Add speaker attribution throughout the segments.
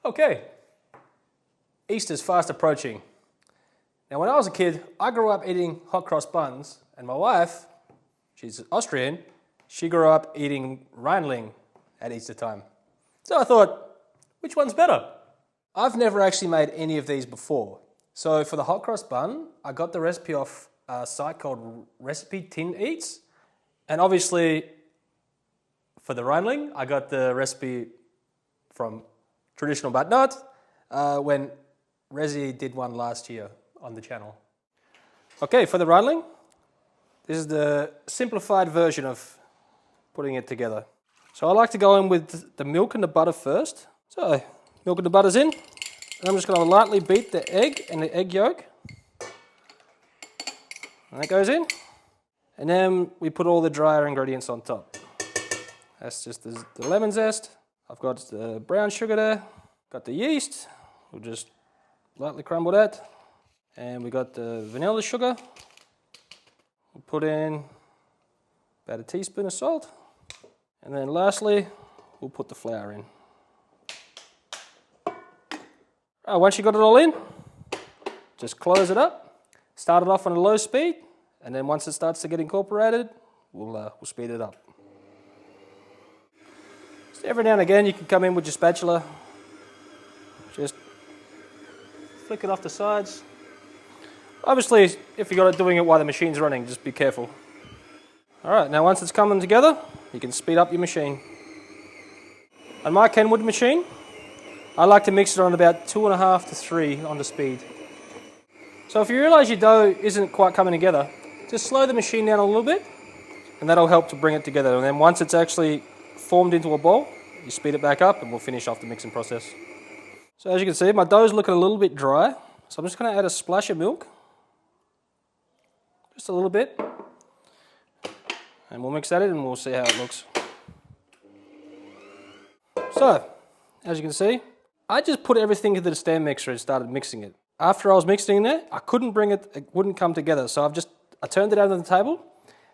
Speaker 1: Okay, Easter's fast approaching. Now when I was a kid, I grew up eating hot cross buns, and my wife, she's Austrian, she grew up eating Reindling at Easter time. So I thought, which one's better? I've never actually made any of these before. So for the hot cross bun, I got the recipe off a site called Recipe Tin Eats. And obviously, for the Reindling, I got the recipe from Traditional But Not when Resi did one last year on the channel. Okay, for the Reindling, this is the simplified version of putting it together. So I like to go in with the milk and the butter first. So milk and the butter's in. And I'm just going to lightly beat the egg and the egg yolk. And that goes in. And then we put all the drier ingredients on top. That's just the lemon zest. I've got the brown sugar there. Got the yeast. We'll just lightly crumble that. And we got the vanilla sugar. We'll put in about a teaspoon of salt. And then lastly, we'll put the flour in. Once you got it all in, just close it up. Start it off on a low speed, and then once it starts to get incorporated, we'll speed it up. So every now and again, you can come in with your spatula. Just flick it off the sides. Obviously, if you're doing it while the machine's running, just be careful. All right, now once it's coming together, you can speed up your machine. On my Kenwood machine, I like to mix it on about 2.5 to 3 on the speed. So if you realise your dough isn't quite coming together, just slow the machine down a little bit, and that'll help to bring it together. And then once it's actually formed into a ball, you speed it back up and we'll finish off the mixing process. So as you can see, my dough's looking a little bit dry, so I'm just going to add a splash of milk. Just a little bit. And we'll mix that in and we'll see how it looks. So, as you can see, I just put everything into the stand mixer and started mixing it. After I was mixing in there, I couldn't bring it, it wouldn't come together. So I turned it out on the table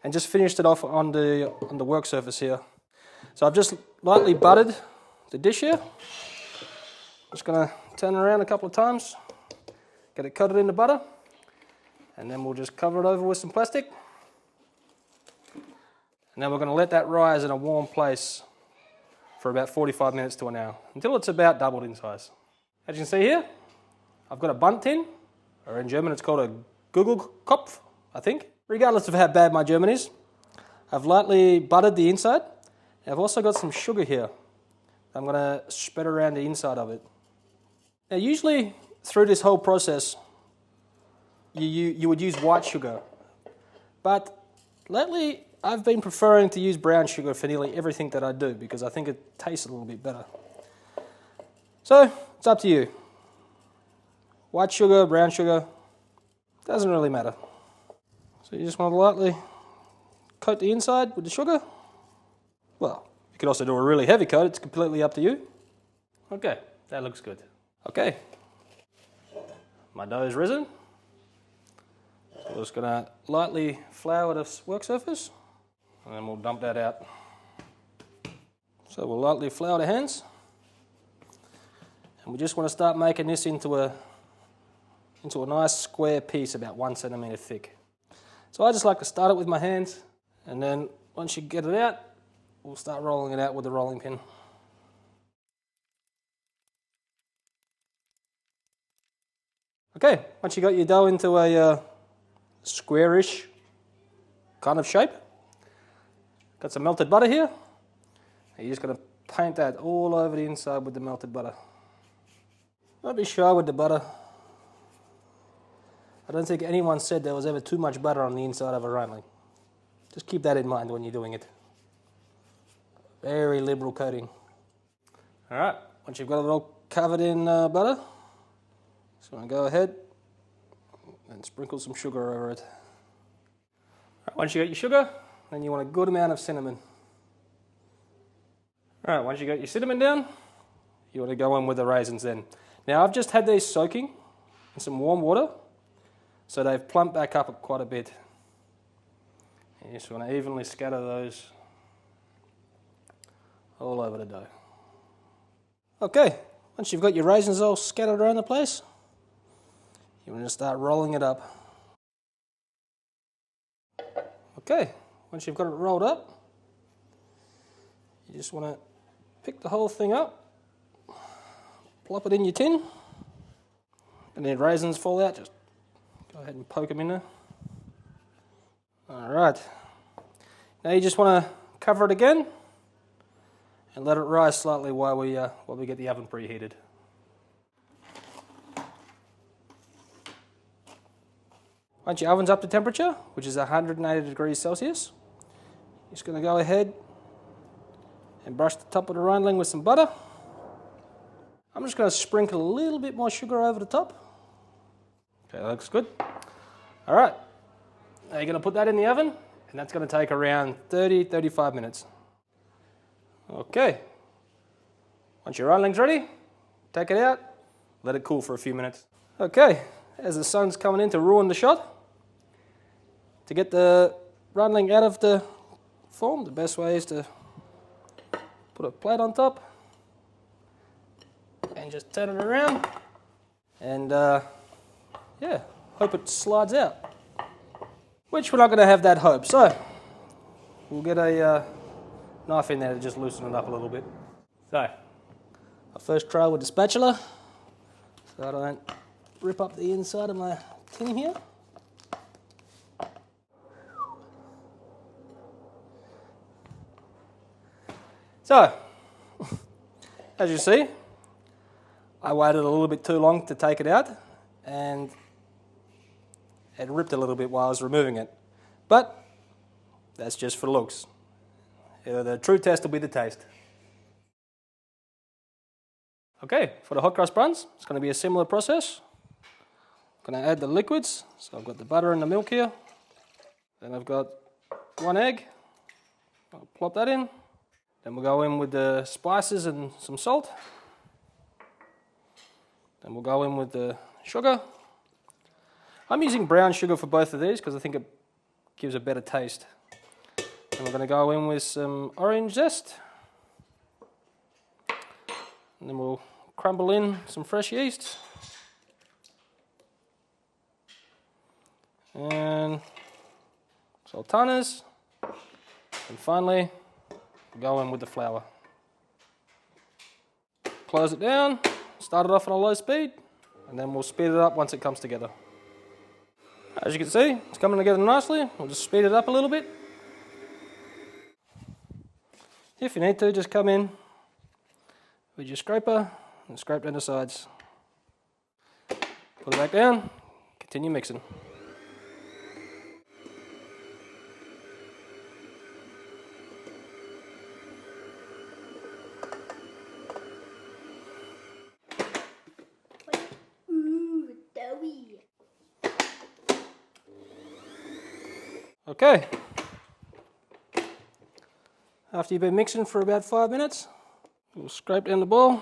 Speaker 1: and just finished it off on the work surface here. So I've just lightly buttered the dish here. Just gonna turn it around a couple of times, get it coated in the butter, and then we'll just cover it over with some plastic. And then we're gonna let that rise in a warm place for about 45 minutes to an hour, until it's about doubled in size. As you can see here, I've got a bundt tin, or in German it's called a Gugelkopf, I think. Regardless of how bad my German is, I've lightly buttered the inside. I've also got some sugar here. I'm gonna spread around the inside of it. Now usually through this whole process, you would use white sugar, but lately I've been preferring to use brown sugar for nearly everything that I do because I think it tastes a little bit better. So, it's up to you. White sugar, brown sugar, doesn't really matter. So you just want to lightly coat the inside with the sugar. Well, you could also do a really heavy coat, it's completely up to you. Okay, that looks good. Okay, my dough is risen. So we're just going to lightly flour the work surface. And then we'll dump that out. So we'll lightly flour the hands. And we just want to start making this into a nice square piece about 1 centimetre thick. So I just like to start it with my hands, and then once you get it out, we'll start rolling it out with the rolling pin. Okay, once you got your dough into a squarish kind of shape, got some melted butter here. You're just going to paint that all over the inside with the melted butter. Don't be shy with the butter. I don't think anyone said there was ever too much butter on the inside of a Reindling. Just keep that in mind when you're doing it. Very liberal coating. Alright, once you've got it all covered in butter, just going to go ahead and sprinkle some sugar over it. Alright, once you got your sugar, then you want a good amount of cinnamon. Alright, once you got your cinnamon down, you want to go in with the raisins then. Now I've just had these soaking in some warm water, so they've plumped back up quite a bit. You just want to evenly scatter those all over the dough. Okay, Once you've got your raisins all scattered around the place, you want to start rolling it up. Okay, once you've got it rolled up, you just want to pick the whole thing up, plop it in your tin, and then raisins fall out, just go ahead and poke them in there. Alright, now you just want to cover it again and let it rise slightly while we get the oven preheated. Once your oven's up to temperature, which is 180 degrees Celsius, you're just going to go ahead and brush the top of the Reindling with some butter. I'm just going to sprinkle a little bit more sugar over the top. Okay, that looks good. Alright, now you're going to put that in the oven, and that's going to take around 30-35 minutes. Okay, once your Reindling's ready, take it out, let it cool for a few minutes. Okay, as the sun's coming in to ruin the shot, to get the Reindling out of the form, the best way is to put a plate on top and just turn it around and yeah, hope it slides out. Which we're not going to have that hope, so we'll get a knife in there to just loosen it up a little bit. So, I first try with the spatula so I don't rip up the inside of my tin here. So, as you see, I waited a little bit too long to take it out, and it ripped a little bit while I was removing it. But that's just for looks. The true test will be the taste. Okay, for the hot cross buns, it's going to be a similar process. I'm going to add the liquids. So I've got the butter and the milk here. Then I've got 1 egg. I'll plop that in. Then we'll go in with the spices and some salt. Then we'll go in with the sugar. I'm using brown sugar for both of these because I think it gives a better taste. And we're going to go in with some orange zest. And then we'll crumble in some fresh yeast. And sultanas. And finally, we'll go in with the flour. Close it down, start it off on a low speed, and then we'll speed it up once it comes together. As you can see, it's coming together nicely. We'll just speed it up a little bit. If you need to, just come in with your scraper and scrape down the sides. Put it back down, continue mixing. Okay, after you've been mixing for about 5 minutes, we'll scrape down the bowl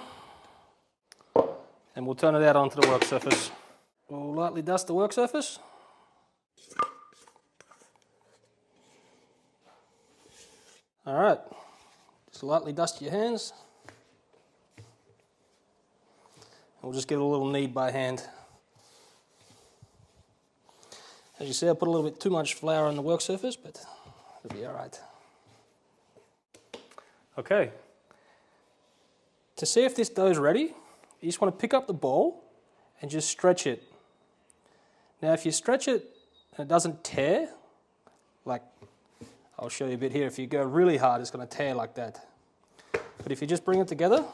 Speaker 1: and we'll turn it out onto the work surface. We'll lightly dust the work surface. Alright, just lightly dust your hands. And we'll just give it a little knead by hand. As you see, I put a little bit too much flour on the work surface, but it'll be alright. Okay. To see if this dough is ready, you just want to pick up the ball and just stretch it. Now if you stretch it and it doesn't tear, like I'll show you a bit here, if you go really hard it's going to tear like that. But if you just bring it together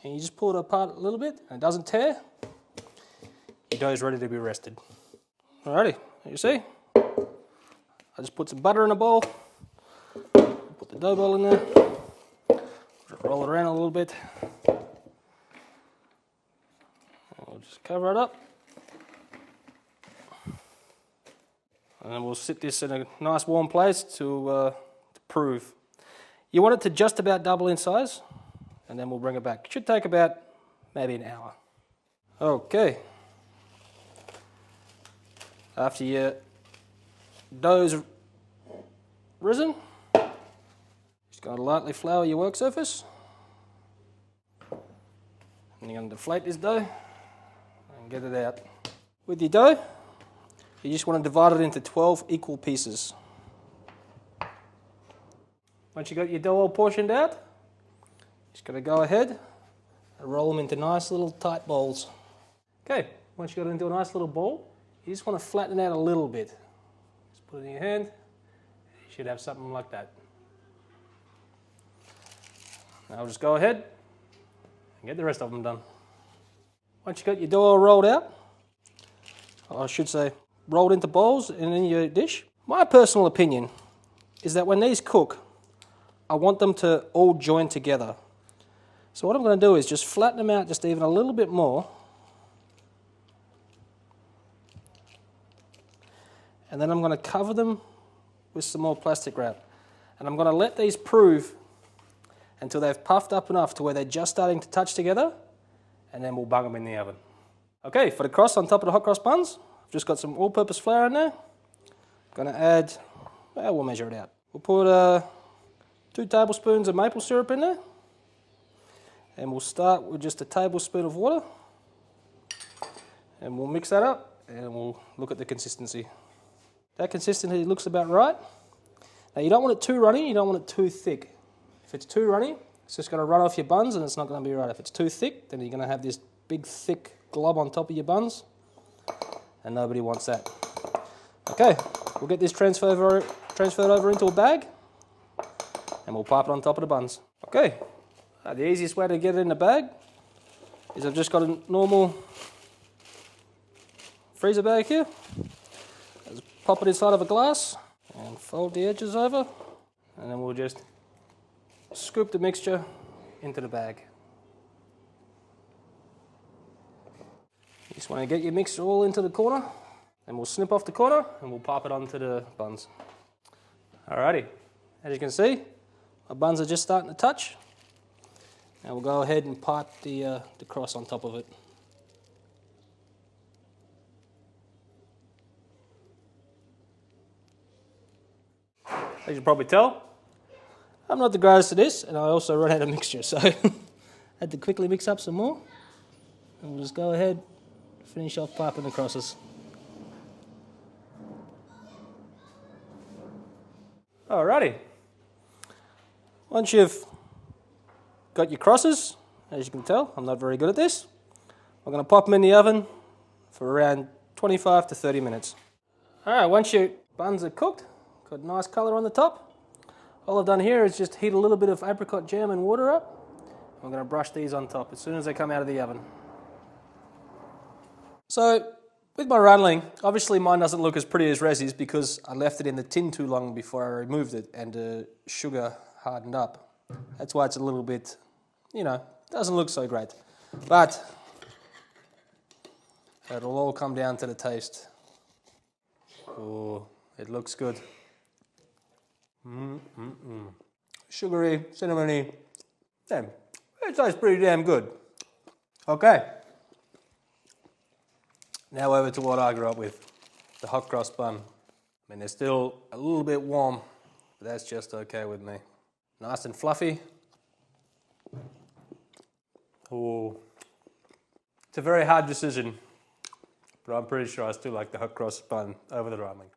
Speaker 1: and you just pull it apart a little bit and it doesn't tear, your dough is ready to be rested. Alrighty, you see, I just put some butter in a bowl, put the dough ball in there, just roll it around a little bit, and we'll just cover it up, and then we'll sit this in a nice warm place to prove. You want it to just about double in size, and then we'll bring it back. It should take about maybe an hour. Okay. After your dough's risen, just going to lightly flour your work surface. And you're going to deflate this dough and get it out. With your dough, you just want to divide it into 12 equal pieces. Once you got your dough all portioned out, just got to go ahead and roll them into nice little tight balls. Okay, once you got it into a nice little ball, you just want to flatten it out a little bit. Just put it in your hand, you should have something like that. Now I'll just go ahead and get the rest of them done. Once you got your dough all rolled out, I should say rolled into bowls and in your dish, my personal opinion is that when these cook, I want them to all join together. So what I'm going to do is just flatten them out just even a little bit more. And then I'm going to cover them with some more plastic wrap. And I'm going to let these prove until they've puffed up enough to where they're just starting to touch together, and then we'll bung them in the oven. Okay, for the cross on top of the hot cross buns, I've just got some all-purpose flour in there. I'm going to add, well, we'll measure it out. We'll put 2 tablespoons of maple syrup in there, and we'll start with just a tablespoon of water, and we'll mix that up, and we'll look at the consistency. That consistency looks about right. Now you don't want it too runny, you don't want it too thick. If it's too runny, it's just going to run off your buns and it's not going to be right. If it's too thick, then you're going to have this big thick glob on top of your buns, and nobody wants that. Okay, we'll get this transferred over into a bag, and we'll pipe it on top of the buns. Okay, the easiest way to get it in the bag is I've just got a normal freezer bag here. Just pop it inside of a glass and fold the edges over, and then we'll just scoop the mixture into the bag. You just want to get your mixture all into the corner, and we'll snip off the corner and we'll pipe it onto the buns. Alrighty, as you can see, my buns are just starting to touch. Now we'll go ahead and pipe the cross on top of it. As you can probably tell, I'm not the greatest at this, and I also run out of mixture, so I had to quickly mix up some more. And we'll just go ahead, finish off piping the crosses. Alrighty. Once you've got your crosses, as you can tell, I'm not very good at this. I'm going to pop them in the oven for around 25 to 30 minutes. Alright, once your buns are cooked, got a nice colour on the top, all I've done here is just heat a little bit of apricot jam and water up. I'm going to brush these on top as soon as they come out of the oven. So, with my Reindling, obviously mine doesn't look as pretty as Resi's because I left it in the tin too long before I removed it and the sugar hardened up. That's why it's a little bit, doesn't look so great. But it'll all come down to the taste. Oh, it looks good. Sugary, cinnamony. Damn, it tastes pretty damn good. Okay. Now over to what I grew up with, the hot cross bun. I mean, they're still a little bit warm, but that's just okay with me. Nice and fluffy. Oh, it's a very hard decision, but I'm pretty sure I still like the hot cross bun over the Reindling.